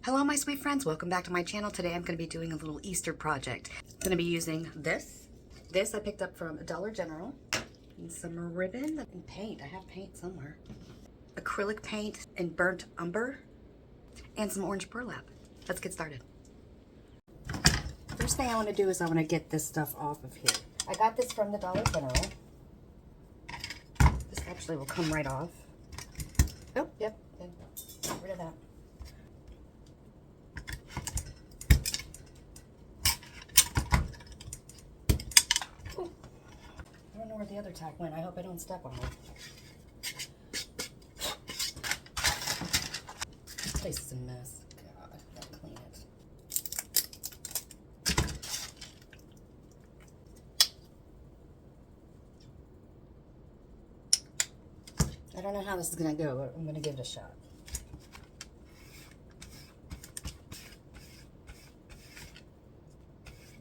Hello my sweet friends, welcome back to my channel. Today I'm going to be doing a little Easter project. I'm going to be using this. This I picked up from Dollar General. And some ribbon and paint. I have paint somewhere. Acrylic paint and burnt umber. And some orange burlap. Let's get started. First thing I want to do is I want to get this stuff off of here. I got this from the Dollar General. This actually will come right off. Oh, yep. Get rid of that. I don't know where the other tack went. I hope I don't step on it. This place is a mess. God, I gotta clean it. I don't know how this is gonna go, but I'm gonna give it a shot.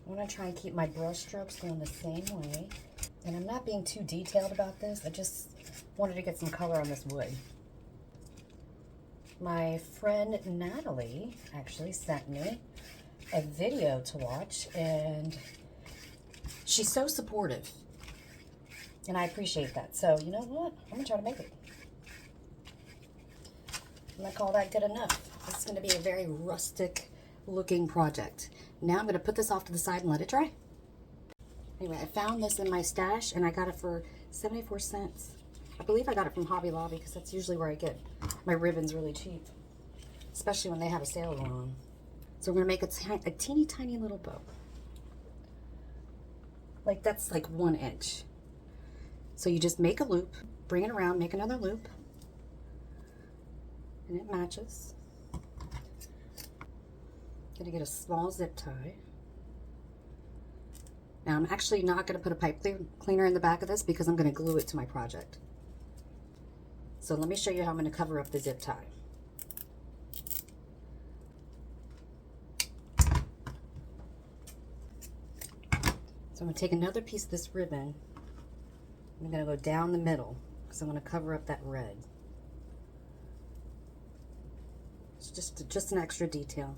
I'm gonna try and keep my brush strokes going the same way. And I'm not being too detailed about this. I just wanted to get some color on this wood. My friend Natalie actually sent me a video to watch, and she's so supportive. And I appreciate that. So, you know what? I'm gonna try to make it. I'm gonna call that good enough. This is gonna be a very rustic looking project. Now I'm gonna put this off to the side and let it dry. Anyway, I found this in my stash, and I got it for 74 cents. I believe I got it from Hobby Lobby, because that's usually where I get my ribbons really cheap. Especially when they have a sale going on. So we're going to make a teeny tiny little bow. Like, that's like 1 inch. So you just make a loop, bring it around, make another loop. And it matches. Going to get a small zip tie. Now, I'm actually not going to put a pipe cleaner in the back of this because I'm going to glue it to my project. So let me show you how I'm going to cover up the zip tie. So I'm going to take another piece of this ribbon. I'm going to go down the middle because I want to cover up that red. It's just an extra detail.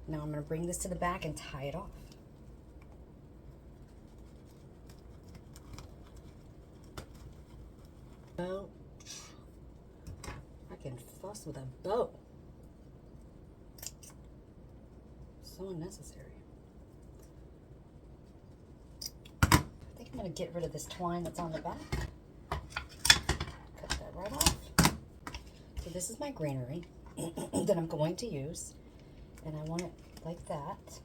Now I'm going to bring this to the back and tie it off. I can fuss with a bow. So unnecessary. I think I'm going to get rid of this twine that's on the back. Cut that right off. So this is my granary that I'm going to use. And I want it like that.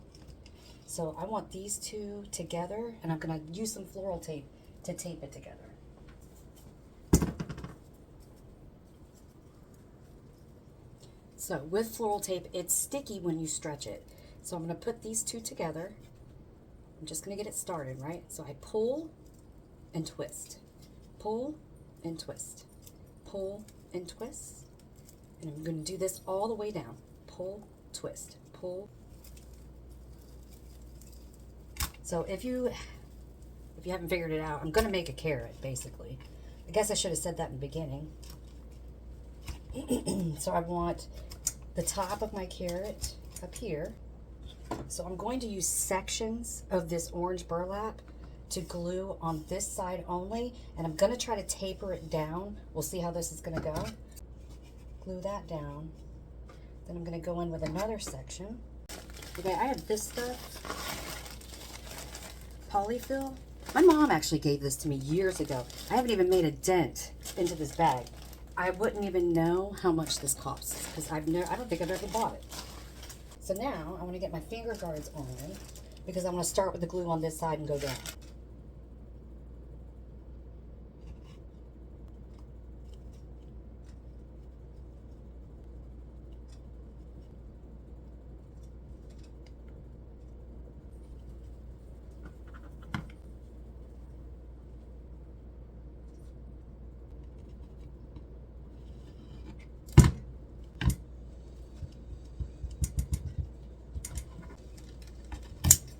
So I want these two together, and I'm going to use some floral tape to tape it together. So with floral tape, it's sticky when you stretch it. So I'm going to put these two together. I'm just going to get it started, right? So I pull and twist. Pull and twist. Pull and twist. And I'm going to do this all the way down. Pull, twist, pull. So if you haven't figured it out, I'm going to make a carrot, basically. I guess I should have said that in the beginning. So I want the top of my carrot up here. So I'm going to use sections of this orange burlap to glue on this side only, and I'm going to try to taper it down. We'll see how this is going to go. Glue that down. Then I'm going to go in with another section. Okay, I have this stuff. Polyfill. My mom actually gave this to me years ago. I haven't even made a dent into this bag. I wouldn't even know how much this costs because I don't think I've ever bought it. So now I want to get my finger guards on because I'm going to start with the glue on this side and go down.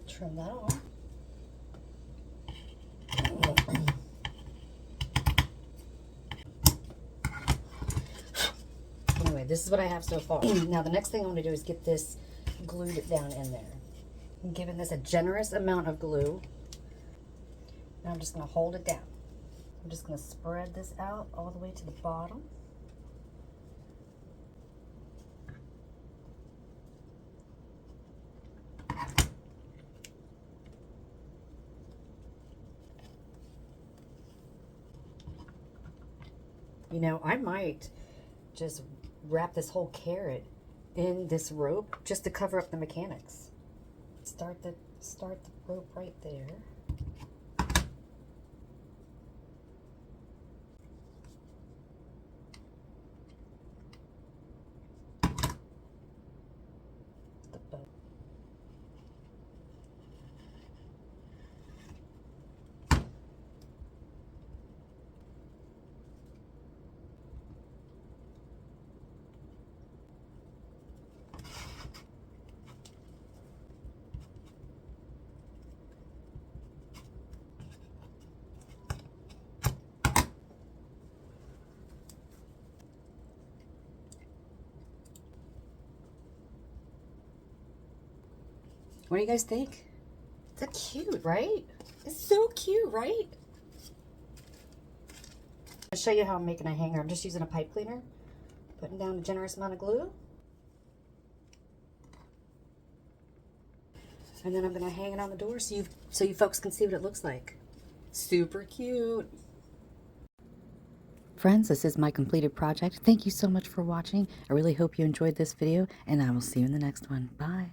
Trim that off. this is what I have so far. Now the next thing I want to do is get this glued down in there. I'm giving this a generous amount of glue. And I'm just going to hold it down. I'm just going to spread this out all the way to the bottom. You know, I might just wrap this whole carrot in this rope just to cover up the mechanics. Start the rope right there. The bow. What do you guys think? It's cute, right? It's so cute, right? I'll show you how I'm making a hanger. I'm just using a pipe cleaner, putting down a generous amount of glue. And then I'm gonna hang it on the door so you folks can see what it looks like. Super cute. Friends, this is my completed project. Thank you so much for watching. I really hope you enjoyed this video, and I will see you in the next one. Bye.